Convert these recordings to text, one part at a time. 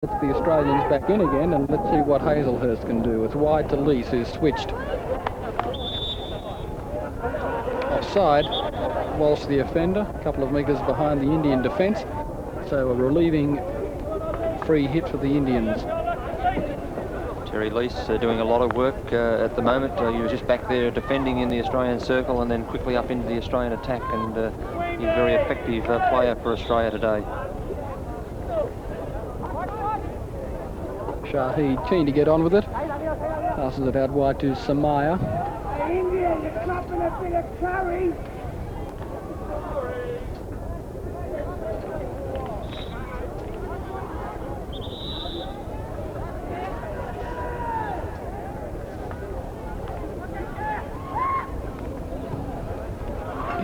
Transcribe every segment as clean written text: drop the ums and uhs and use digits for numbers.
It's the Australians back in again, and let's see what Hazelhurst can do. It's wide to Lease, who's switched. Offside, Walsh the offender, a couple of metres behind the Indian defence. So a relieving free hit for the Indians. Terry Lease doing a lot of work at the moment. He was just back there defending in the Australian circle and then quickly up into the Australian attack, and he's a very effective player for Australia today. Shahid keen to get on with it. Passes it out wide to Samaya. India, you're clapping a bit of curry.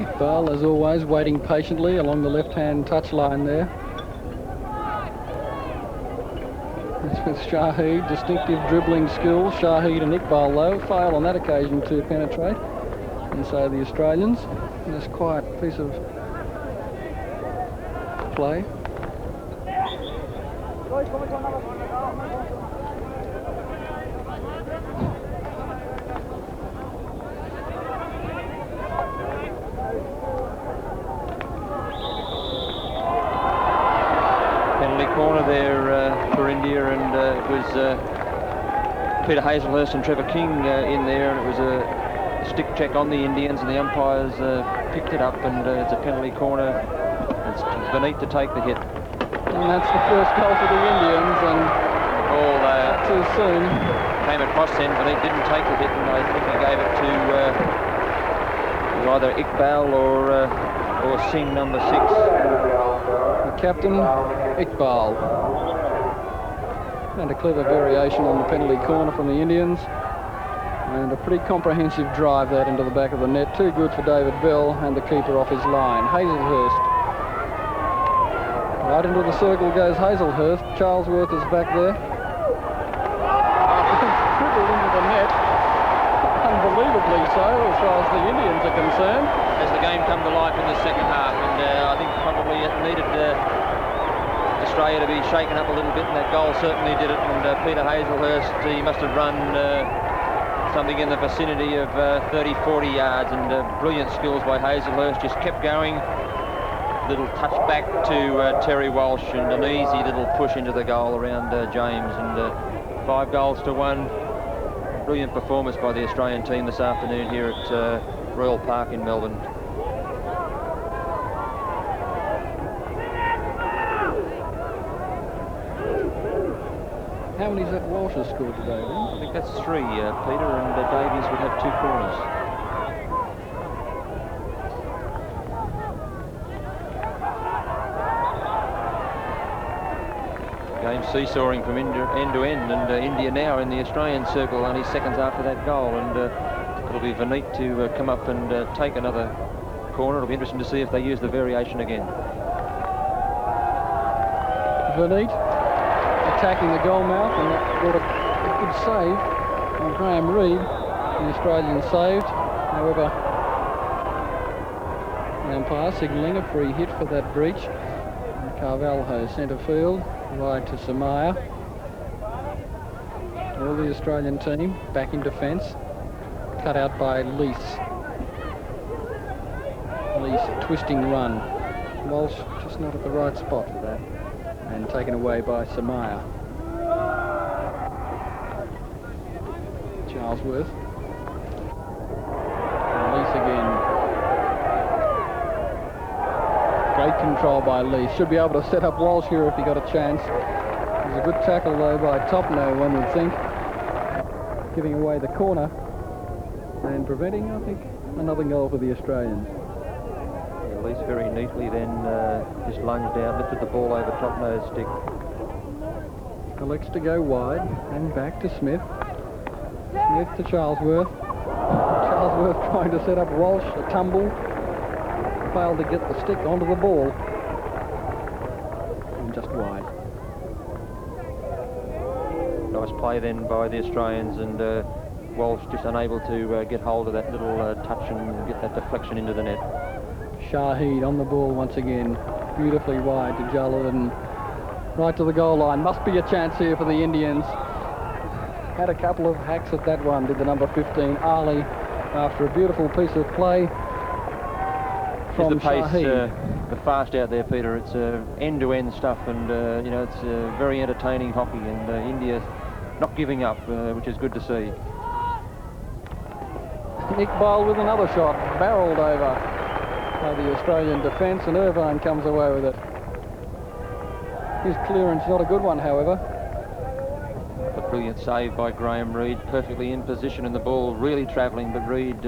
Iqbal, as always, waiting patiently along the left-hand touchline there. It's with Shahid, distinctive dribbling skills. Shahid and Iqbal, though, fail on that occasion to penetrate. And so the Australians, in this quiet piece of play. Corner there for India, and it was Peter Hazelhurst and Trevor King in there, and it was a stick check on the Indians, and the umpires picked it up, and it's a penalty corner. It's Vineet to take the hit. And that's the first goal for the Indians, and all too soon. Came across then, Vineet didn't take the hit, and I think he gave it to either Iqbal or Singh, number 6. The captain, Iqbal. And a clever variation on the penalty corner from the Indians. And a pretty comprehensive drive that into the back of the net. Too good for David Bell and the keeper off his line. Hazelhurst. Right into the circle goes Hazelhurst. Charlesworth is back there. Dribbled into the net. Unbelievably so, as far as the Indians are concerned. As the game come to life in the second half, and I think probably it needed Australia to be shaken up a little bit, and that goal certainly did it. And Peter Hazelhurst, he must have run something in the vicinity of 30-40 yards, and brilliant skills by Hazelhurst, just kept going. Little touch back to Terry Walsh, and an easy little push into the goal around James, and 5 goals to 1. Brilliant performance by the Australian team this afternoon here at Royal Park in Melbourne. How many's that Walsh has scored today, then? I think that's 3, Peter, and Davies would have 2 corners. Game seesawing from end to end, and India now in the Australian circle, only seconds after that goal, and it'll be Vineet to come up and take another corner. It'll be interesting to see if they use the variation again. Vineet attacking the goal mouth, and that got a good save from Graham Reid. The Australian saved. However, the umpire signalling a free hit for that breach. And Carvalho centre field, wide to Samaya. All the Australian team back in defence, cut out by Lease. Lease twisting run. Walsh just not at the right spot for that, and taken away by Samaya. Charlesworth. And Lease again. Great control by Lease. Should be able to set up Walsh here if he got a chance. It was a good tackle though by Topno, one would think. Giving away the corner and preventing, I think, another goal for the Australians. Lease very neatly then just lunged down, lifted the ball over Topno's stick. Elects to go wide and back to Smith. Smith to Charlesworth. Charlesworth trying to set up Walsh, a tumble. Failed to get the stick onto the ball. And just wide. Nice play then by the Australians, and Walsh just unable to get hold of that little touch and get that deflection into the net. Shahid on the ball once again, beautifully wide to Jalal, and right to the goal line. Must be a chance here for the Indians. Had a couple of hacks at that one, did the number 15, Ali, after a beautiful piece of play from the pace, Shahid. the fast out there, Peter. It's end-to-end stuff, and you know, it's very entertaining hockey, and India not giving up, which is good to see. Iqbal with another shot, barreled over by the Australian defence, and Irvine comes away with it. His clearance not a good one, however. A brilliant save by Graham Reid, perfectly in position, and the ball really travelling, but Reid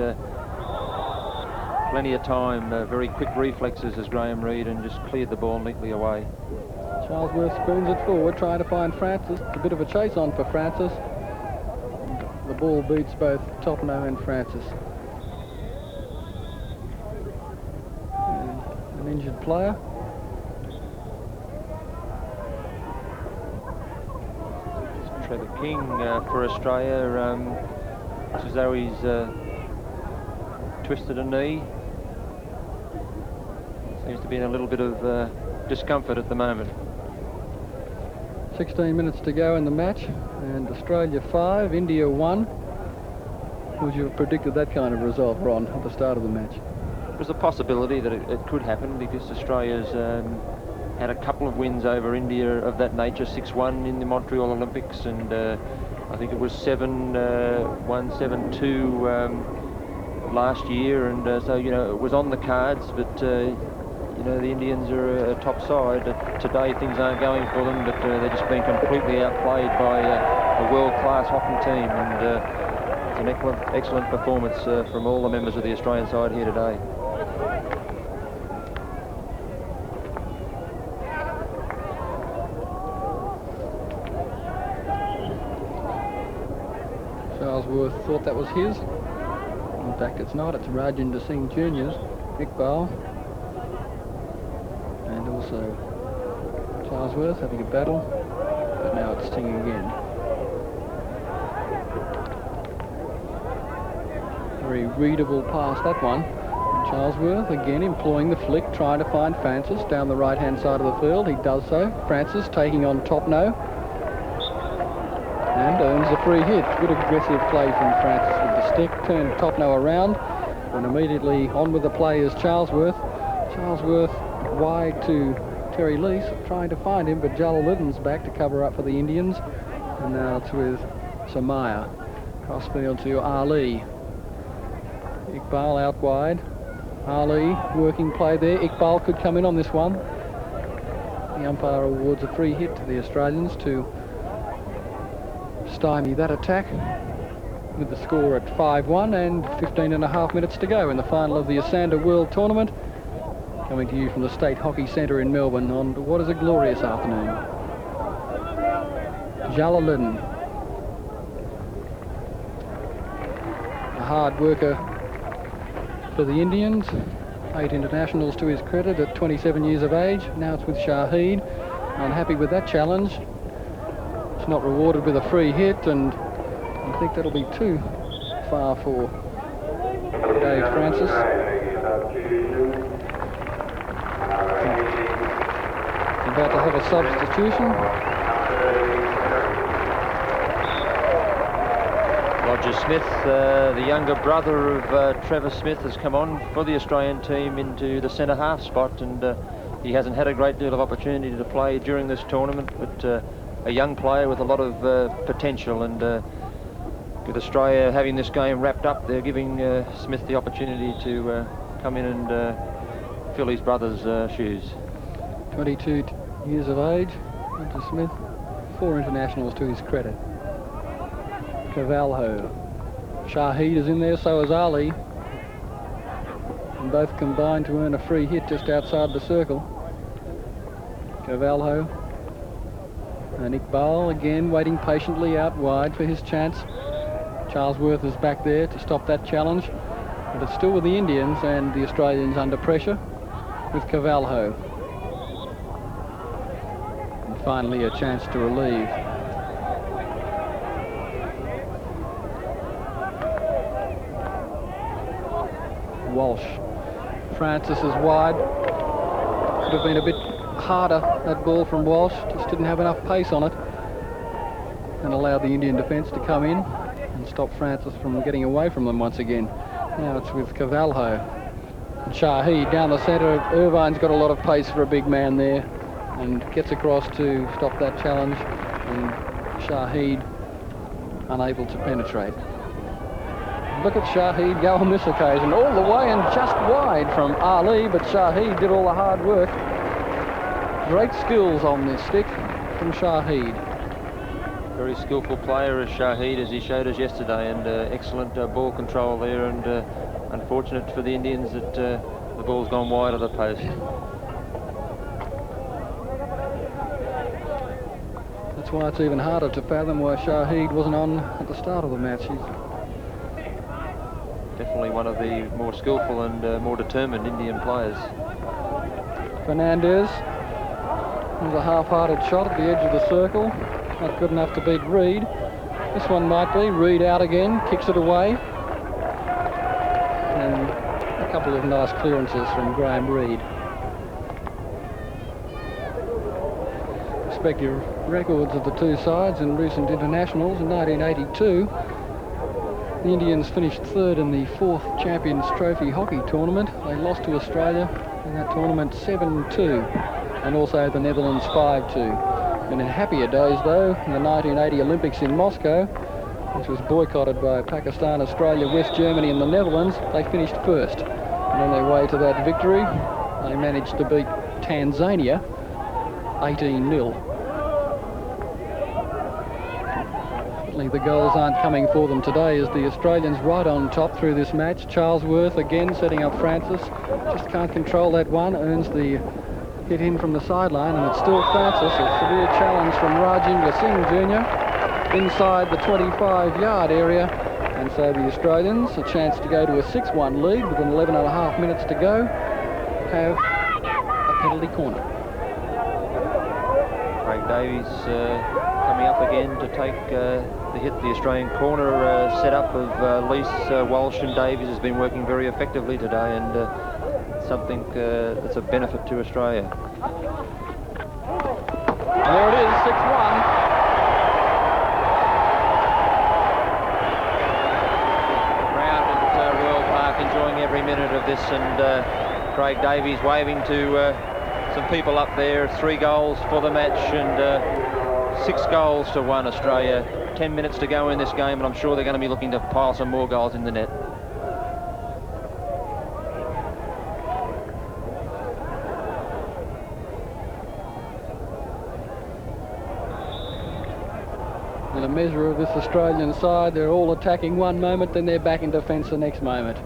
plenty of time, very quick reflexes as Graham Reid, and just cleared the ball neatly away. Charlesworth spoons it forward, trying to find Francis. A bit of a chase on for Francis. The ball beats both Topno and Francis. And an injured player. Trevor King for Australia. It's as though he's twisted a knee. Seems to be in a little bit of discomfort at the moment. 16 minutes to go in the match, and Australia 5, India 1. Would you have predicted that kind of result, Ron, at the start of the match? It was a possibility that it could happen, because Australia's had a couple of wins over India of that nature, 6-1 in the Montreal Olympics, and I think it was 7-1, 7-2 last year, and so, you know, it was on the cards, but you know, the Indians are a top side. Today things aren't going for them, but they're just being completely outplayed by a world-class hockey team, and it's an excellent performance from all the members of the Australian side here today. Charlesworth thought that was his. In fact, it's not. It's Rajinder Singh Jr.'s. Iqbal. And also Charlesworth having a battle. But now it's Singh again. Very readable pass, that one. And Charlesworth again employing the flick, trying to find Francis down the right-hand side of the field. He does so. Francis taking on Topno. And earns a free hit. Good aggressive play from Francis with the stick. Turned Topno around, and immediately on with the play is Charlesworth. Charlesworth wide to Terry Lease, trying to find him, but Jalaluddin's back to cover up for the Indians. And now it's with Samaya. Crossfield to Ali. Iqbal out wide. Ali working play there. Iqbal could come in on this one. The umpire awards a free hit to the Australians to stymie that attack, with the score at 5-1 and 15.5 minutes to go in the final of the Esanda World Tournament. Coming to you from the State Hockey Centre in Melbourne on what is a glorious afternoon. Jalaluddin, a hard worker for the Indians, 8 internationals to his credit at 27 years of age. Now it's with Shahid, unhappy with that challenge. It's not rewarded with a free hit, and I think that'll be too far for Dave Francis. About to have a substitution. Roger Smith, the younger brother of Trevor Smith, has come on for the Australian team into the centre half spot, and he hasn't had a great deal of opportunity to play during this tournament, but a young player with a lot of potential, and with Australia having this game wrapped up, they're giving Smith the opportunity to come in and fill his brother's shoes. 22 years of age, Roger Smith, 4 internationals to his credit. Cavalho. Shahid is in there, so is Ali. And both combined to earn a free hit just outside the circle. Cavalho. And Iqbal again waiting patiently out wide for his chance. Charlesworth is back there to stop that challenge, but it's still with the Indians, and the Australians under pressure with Cavalho. And finally a chance to relieve. Walsh. Francis is wide. Could have been a bit harder, that ball from Walsh, just didn't have enough pace on it and allowed the Indian defence to come in and stop Francis from getting away from them once again. Now it's with Cavalho. And Shahid down the centre. Irvine's got a lot of pace for a big man there and gets across to stop that challenge, and Shahid unable to penetrate. Look at Shahid go on this occasion, all the way and just wide from Ali, but Shahid did all the hard work. Great skills on this stick from Shahid. Very skillful player as Shahid, as he showed us yesterday, and excellent ball control there, and unfortunate for the Indians that the ball's gone wide of the post. That's why it's even harder to fathom why Shahid wasn't on at the start of the match. He's definitely one of the more skillful and more determined Indian players. Fernandez. There's a half-hearted shot at the edge of the circle. Not good enough to beat Reid. This one might be. Reid out again, kicks it away. And a couple of nice clearances from Graham Reid. Respective records of the two sides in recent internationals. In 1982, the Indians finished third in the 4th Champions Trophy hockey tournament. They lost to Australia in that tournament 7-2, and also the Netherlands 5-2. And in happier days, though, in the 1980 Olympics in Moscow, which was boycotted by Pakistan, Australia, West Germany and the Netherlands, they finished first. And on their way to that victory, they managed to beat Tanzania 18-0. Certainly the goals aren't coming for them today, as the Australians right on top through this match. Charlesworth again setting up Francis. Just can't control that one, earns the hit in from the sideline, and it's still Francis. A severe challenge from Rajendra Singh Jr. inside the 25-yard area, and so the Australians, a chance to go to a 6-1 lead with 11.5 minutes to go, have a penalty corner. Craig Davies coming up again to take the hit. The Australian corner set up of Lease, Walsh and Davies has been working very effectively today, and something that's a benefit to Australia. There it is, 6-1. Crowd at Royal Park enjoying every minute of this, and Craig Davies waving to some people up there. 3 goals for the match, and 6 goals to 1 Australia. 10 minutes to go in this game, and I'm sure they're going to be looking to pile some more goals in the net. And a measure of this Australian side, they're all attacking one moment, then they're back in defence the next moment.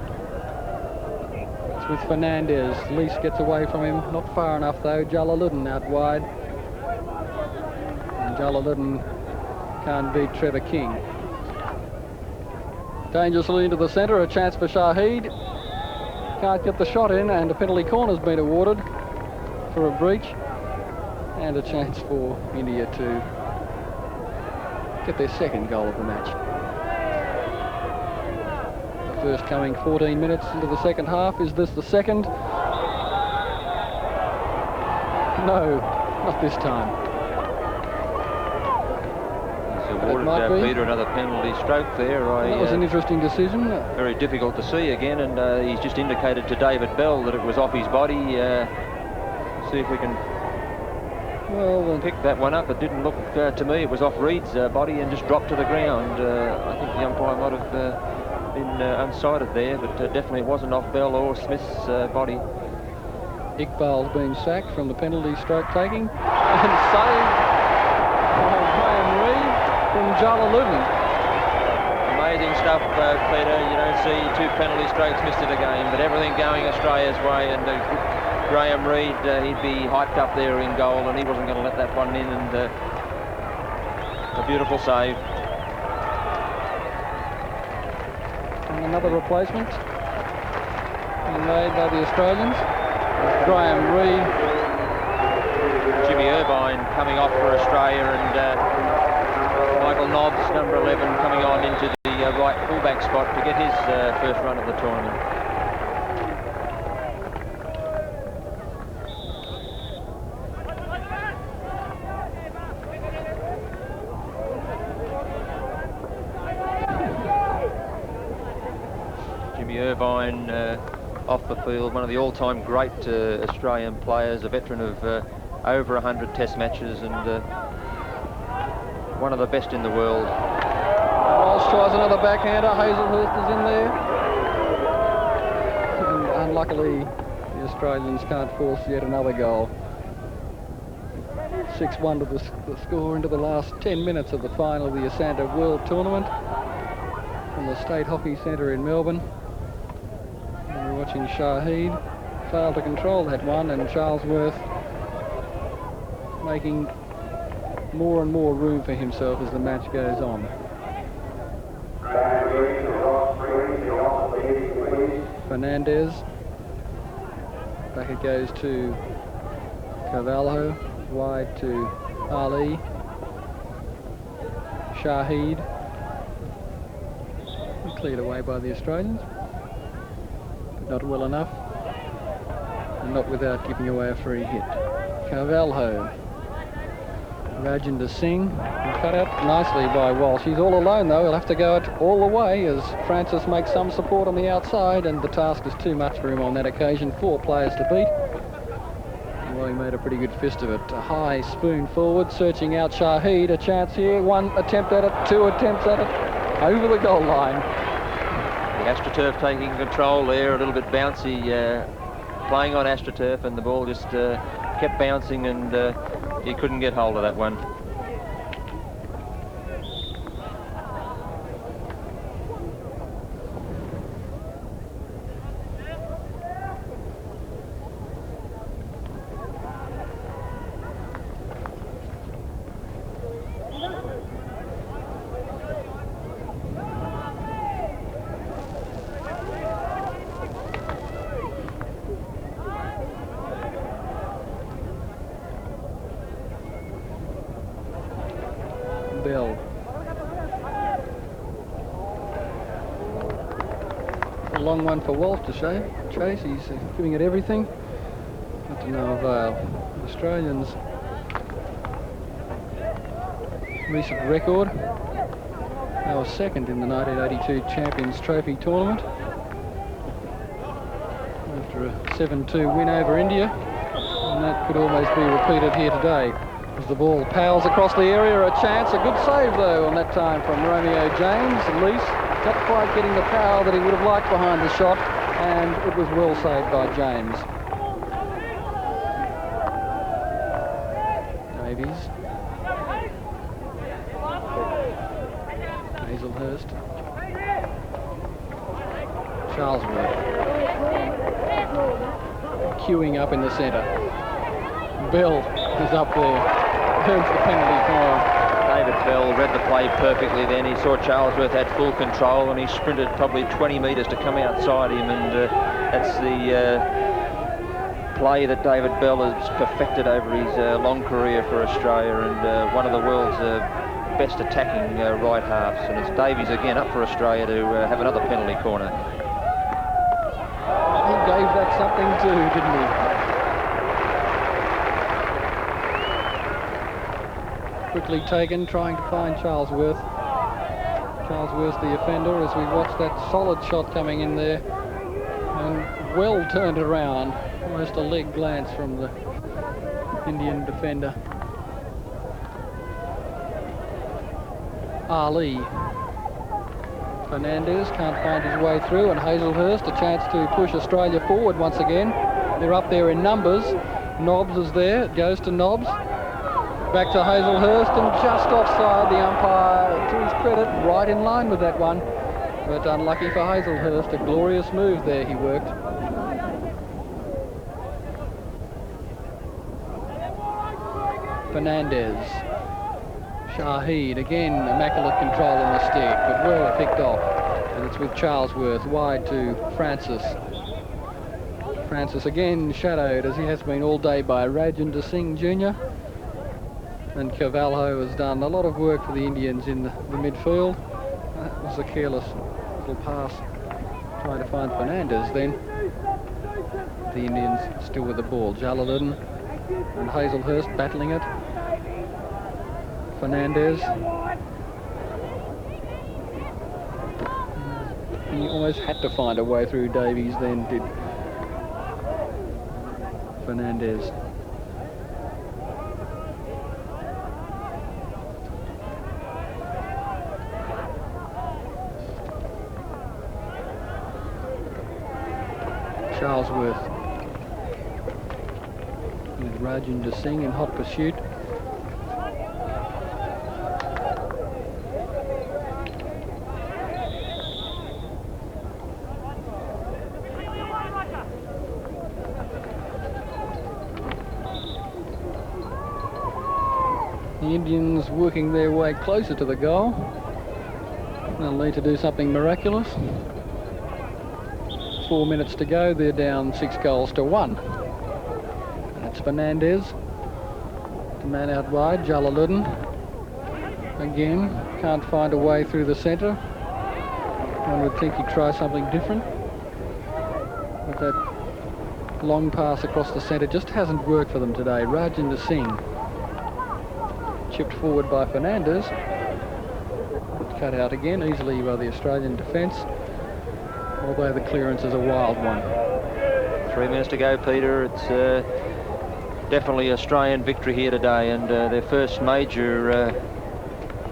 It's with Fernandez. Lease gets away from him, not far enough though. Jalaluddin out wide. And Jalaluddin can't beat Trevor King. Dangerously into the centre, a chance for Shahid. Can't get the shot in, and a penalty corner's been awarded for a breach. And a chance for India to get their second goal of the match. The first coming 14 minutes into the second half. Is this the second? No, not this time. He's awarded Peter another penalty stroke there. That was an interesting decision. Very difficult to see again, and he's just indicated to David Bell that it was off his body. See if we can pick that one up. It didn't look to me, it was off Reid's body and just dropped to the ground. I think the umpire might have been unsighted there, but definitely it wasn't off Bell or Smith's body. Iqbal's been sacked from the penalty stroke taking, and saved by Graham Reid from Jalaluddin. Amazing stuff, Peter. You don't see 2 penalty strokes missed in a game, but everything going Australia's way, and Graham Reid, he'd be hyped up there in goal, and he wasn't going to let that one in, and a beautiful save. And another replacement being made by the Australians. Graham Reid. Jimmy Irvine coming off for Australia, and Michael Nobbs, number 11, coming on into the right fullback spot to get his first run of the tournament. Irvine off the field, one of the all-time great Australian players, a veteran of over 100 Test matches, and one of the best in the world. Walsh tries another backhander. Hazelhurst is in there. And unluckily, the Australians can't force yet another goal. 6-1 to the score into the last 10 minutes of the final of the Esanda World Tournament from the State Hockey Centre in Melbourne. And we're watching Shahid fail to control that one, and Charlesworth making more and more room for himself as the match goes on. Fernandez. Back it goes to Carvalho. Wide to Ali. Shahid. Cleared away by the Australians. But not well enough. And not without giving away a free hit. Carvalho. Rajinder Singh. Cut out nicely by Walsh. He's all alone though. He'll have to go it all the way as Francis makes some support on the outside, and the task is too much for him on that occasion. 4 players to beat. Well, he made a pretty good fist of it. A high spoon forward, searching out Shahid. A chance here. 1 attempt at it, 2 attempts at it. Over the goal line. The AstroTurf taking control there, a little bit bouncy, playing on AstroTurf, and the ball just kept bouncing, and he couldn't get hold of that one. A long one for Walsh to chase. He's giving it everything. Not to no avail. The Australians' recent record. They were second in the 1982 Champions Trophy tournament after a 7-2 win over India, and that could almost be repeated here today. As the ball powers across the area, a chance, a good save though on that time from Romeo James. Lease not quite getting the power that he would have liked behind the shot, and it was well saved by James. Davies. Hazelhurst. Charlesworth. Queuing up in the centre. Bell is up there. Turns the penalty corner. David Bell read the play perfectly then. He saw Charlesworth had full control, and he sprinted probably 20 metres to come outside him, and that's the play that David Bell has perfected over his long career for Australia, and one of the world's best attacking right halves. And it's Davies again up for Australia to have another penalty corner. He gave that something too, didn't he? Quickly taken, trying to find Charlesworth. Charlesworth the offender as we watch that solid shot coming in there, and well turned around, almost a leg glance from the Indian defender. Ali. Fernandez can't find his way through, and Hazelhurst a chance to push Australia forward once again. They're up there in numbers. Nobbs is there, it goes to Nobbs. Back to Hazelhurst, and just offside. The umpire, to his credit, right in line with that one. But unlucky for Hazelhurst, a glorious move there he worked. Fernandez. Shahid, again, immaculate control on the stick, but well picked off. And it's with Charlesworth, wide to Francis. Francis again shadowed, as he has been all day, by Rajinder Singh Jr. And Carvalho has done a lot of work for the Indians in the midfield. That was a careless little pass trying to find Fernandez then. The Indians still with the ball. Jalaluddin and Hazelhurst battling it. Fernandez. He almost had to find a way through Davies, then did Fernandez. Charlesworth with Rajinder Singh in hot pursuit. The Indians working their way closer to the goal. They'll need to do something miraculous. 4 minutes to go, they're down 6-1. And it's Fernandez. The man out wide, Jalaluddin. Again, can't find a way through the centre. One would think he'd try something different. But that long pass across the centre just hasn't worked for them today. Rajinder Singh. Chipped forward by Fernandez. Cut out again easily by the Australian defence, although the clearance is a wild one. 3 minutes to go, Peter. It's definitely Australian victory here today, and their first major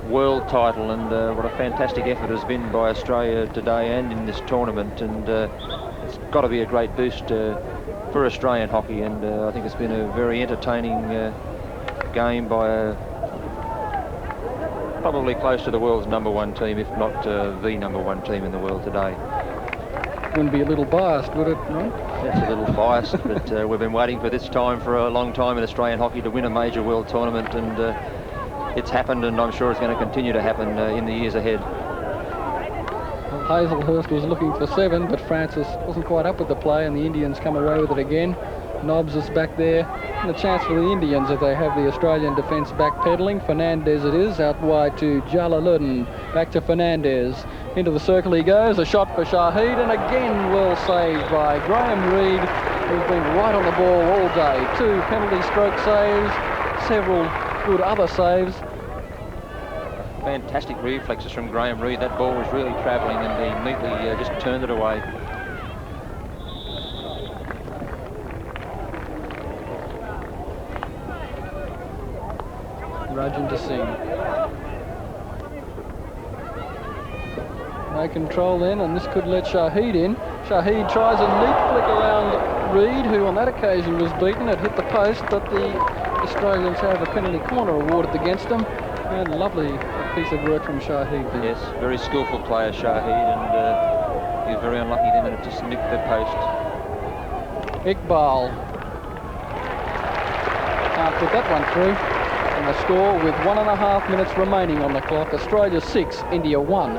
world title, and what a fantastic effort has been by Australia today and in this tournament, and it's got to be a great boost for Australian hockey, and I think it's been a very entertaining game by probably close to the world's #1 team, if not the #1 team in the world today. Wouldn't be a little biased, would it? No? That's a little biased, but we've been waiting for this time for a long time in Australian hockey to win a major world tournament, and it's happened, and I'm sure it's going to continue to happen in the years ahead. Well, Hazelhurst was looking for 7, but Francis wasn't quite up with the play, and the Indians come away with it again. Nobbs is back there, and a chance for the Indians if they have the Australian defence backpedaling. Fernandez it is, out wide to Jalaluddin, back to Fernandez. Into the circle he goes, a shot for Shahid, and again well saved by Graham Reid, who's been right on the ball all day. 2 penalty stroke saves, several good other saves. Fantastic reflexes from Graham Reid. That ball was really travelling, and he neatly just turned it away. Rajinder Singh. No control then, and this could let Shahid in. Shahid tries a neat flick around Reid, who on that occasion was beaten. It hit the post, but the Australians have a penalty corner awarded against them. And lovely piece of work from Shahid there. Yes, very skillful player, Shahid, and he was very unlucky then, and it just nicked the post. Iqbal. Can't put that one through. And the score with 1.5 minutes remaining on the clock. Australia 6, India 1.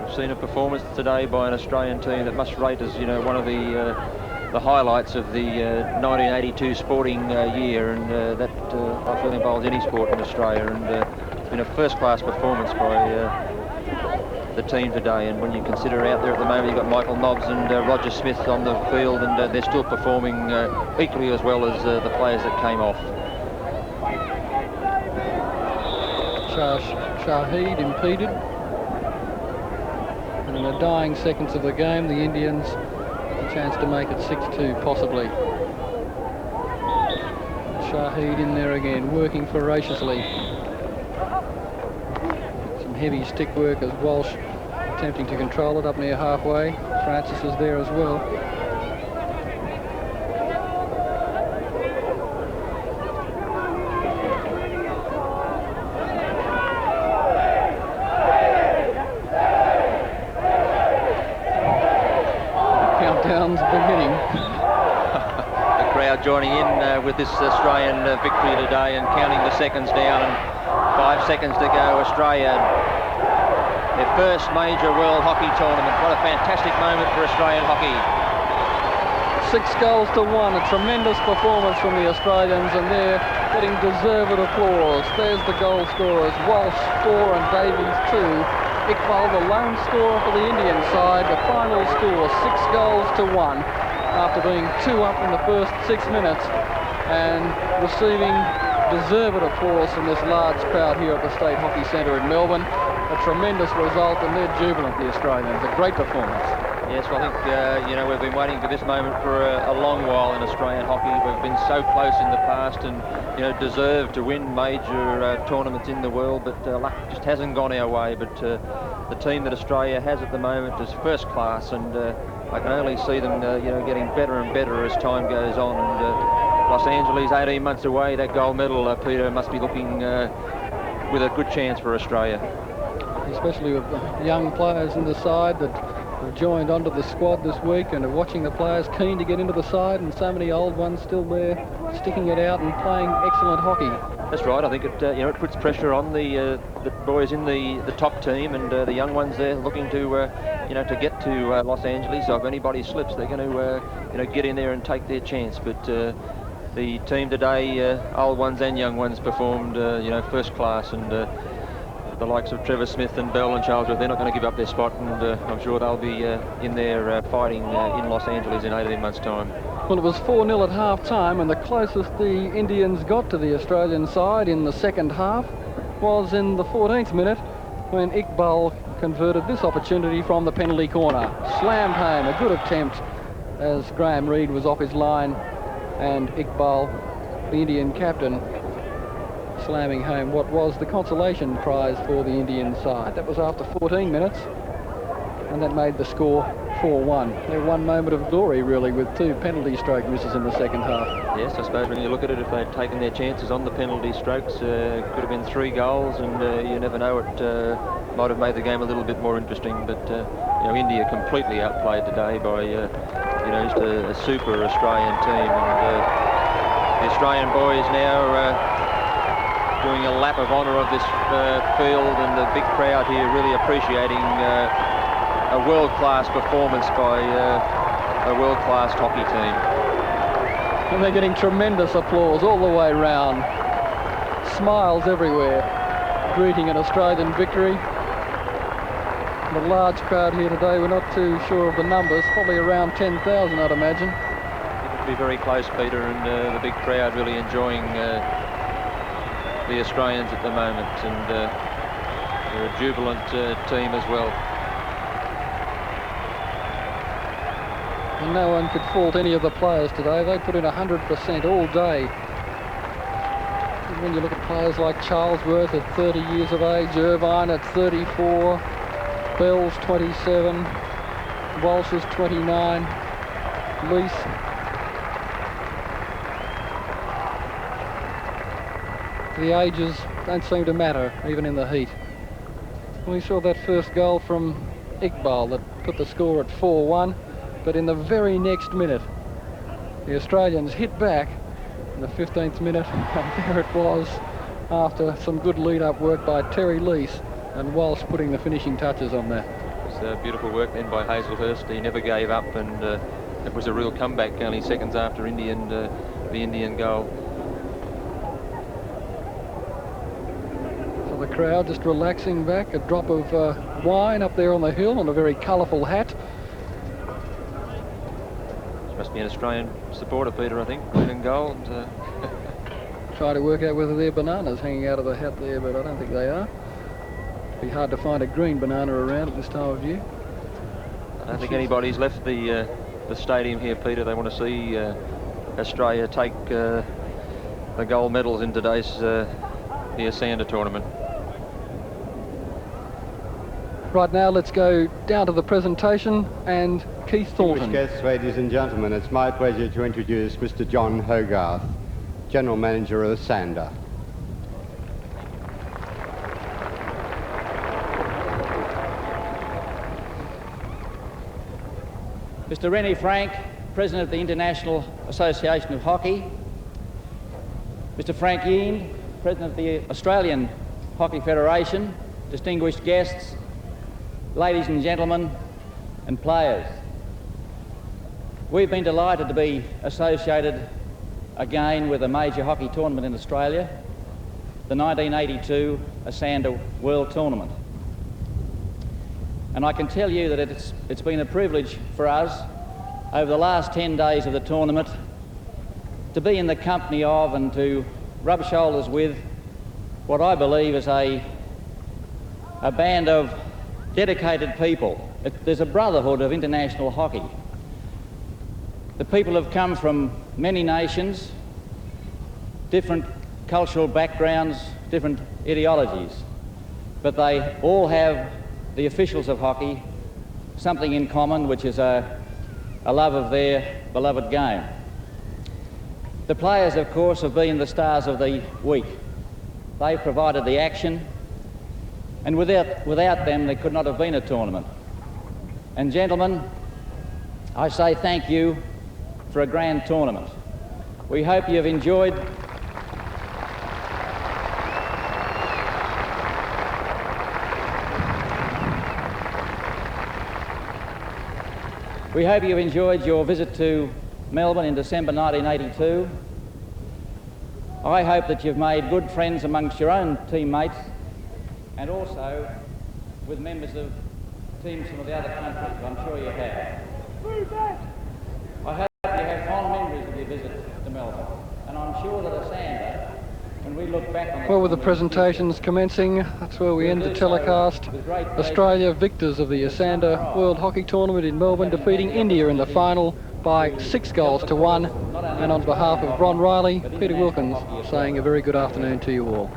We've seen a performance today by an Australian team that must rate as, you know, one of the highlights of the 1982 sporting year, and that I feel involves any sport in Australia, and it's been a first-class performance by the team today. And when you consider out there at the moment, you've got Michael Nobbs and Roger Smith on the field, and they're still performing equally as well as the players that came off. Shahid impeded. And in the dying seconds of the game, the Indians a chance to make it 6-2 possibly. Shahid in there again, working voraciously. Some heavy stick work as Walsh attempting to control it up near halfway. Francis is there as well. Beginning. The crowd joining in with this Australian victory today and counting the seconds down, and 5 seconds to go. Australia, their first major world hockey tournament. What a fantastic moment for Australian hockey. 6-1, a tremendous performance from the Australians, and they're getting deserved applause. There's the goal scorers, Walsh 4 and Davies 2. Iqbal, the lone scorer for the Indian side. The final score, 6-1 after being 2 up in the first 6 minutes and receiving deserved applause from this large crowd here at the State Hockey Centre in Melbourne. A tremendous result, and they're jubilant, the Australians. A great performance. Yes, well, I think, we've been waiting for this moment for a long while in Australian hockey. We've been so close in the past and, deserved to win major tournaments in the world, but luck just hasn't gone our way. But the team that Australia has at the moment is first class, and I can only see them, getting better and better as time goes on. And Los Angeles, 18 months away, that gold medal, Peter, must be looking with a good chance for Australia. Especially with the young players in the side that have joined onto the squad this week and are watching the players keen to get into the side, and so many old ones still there sticking it out and playing excellent hockey. That's right. I think it it puts pressure on the boys in the top team, and the young ones there looking to to get to Los Angeles. So if anybody slips, they're going to get in there and take their chance. But the team today, old ones and young ones, performed first class, and the likes of Trevor Smith and Bell and Charles, they're not going to give up their spot, and I'm sure they'll be in there fighting in Los Angeles in 18 months' time. Well, it was 4-0 at half-time, and the closest the Indians got to the Australian side in the second half was in the 14th minute when Iqbal converted this opportunity from the penalty corner. Slammed home, a good attempt as Graham Reid was off his line, and Iqbal, the Indian captain, slamming home what was the consolation prize for the Indian side. That was after 14 minutes, and that made the score 4-1. They're one moment of glory, really, with 2 penalty stroke misses in the second half. Yes, I suppose when you look at it, if they'd taken their chances on the penalty strokes, it could have been 3 goals, and you never know, it might have made the game a little bit more interesting. But India completely outplayed today by just a super Australian team, and the Australian boys now doing a lap of honour of this field, and the big crowd here really appreciating a world-class performance by a world-class hockey team. And they're getting tremendous applause all the way round. Smiles everywhere, greeting an Australian victory. The large crowd here today, we're not too sure of the numbers, probably around 10,000, I'd imagine. It'll be very close, Peter, and the big crowd really enjoying the Australians at the moment, and they're a jubilant team as well. And no one could fault any of the players today. They put in 100% all day. And when you look at players like Charlesworth at 30 years of age, Irvine at 34, Bell's 27, Walsh is 29, Lease. The ages don't seem to matter, even in the heat. We saw that first goal from Iqbal that put the score at 4-1, but in the very next minute, the Australians hit back in the 15th minute, and there it was, after some good lead-up work by Terry Lease, and Walsh putting the finishing touches on that. It was beautiful work then by Hazelhurst. He never gave up, and it was a real comeback only seconds after the Indian goal. The crowd just relaxing back, a drop of wine up there on the hill, and a very colourful hat. Must be an Australian supporter, Peter, I think, green and gold. Try to work out whether they're bananas hanging out of the hat there, but I don't think they are. It'd be hard to find a green banana around at this time of year. I don't think anybody's left the stadium here, Peter. They want to see Australia take the gold medals in today's the Esanda tournament. Right now, let's go down to the presentation, and Keith Thornton. Guests, ladies and gentlemen, it's my pleasure to introduce Mr. John Hogarth, General Manager of Esanda. Mr. Rennie Frank, President of the International Association of Hockey. Mr. Frank Yeend, President of the Australian Hockey Federation. Distinguished guests, ladies and gentlemen, and players. We've been delighted to be associated again with a major hockey tournament in Australia, the 1982 Esanda World Tournament. And I can tell you that it's been a privilege for us over the last 10 days of the tournament to be in the company of and to rub shoulders with what I believe is a band of dedicated people. There's a brotherhood of international hockey. The people have come from many nations, different cultural backgrounds, different ideologies, but they all have, the officials of hockey, something in common, which is a love of their beloved game. The players, of course, have been the stars of the week. They provided the action, and without them there could not have been a tournament. And gentlemen, I say thank you for a grand tournament. We hope you've enjoyed your visit to Melbourne in December 1982. I hope that you've made good friends amongst your own teammates and also with members of teams from the other countries. I'm sure you have. I hope you have fond memories of your visit to Melbourne, and I'm sure that Esanda, when we look back on the... Well, with the presentations commencing, that's where we end the telecast. Australia, victors of the Esanda World Hockey Tournament in Melbourne, defeating India in the final by 6 goals to 1. And on behalf of Ron Riley, Peter Wilkins saying a very good afternoon to you all.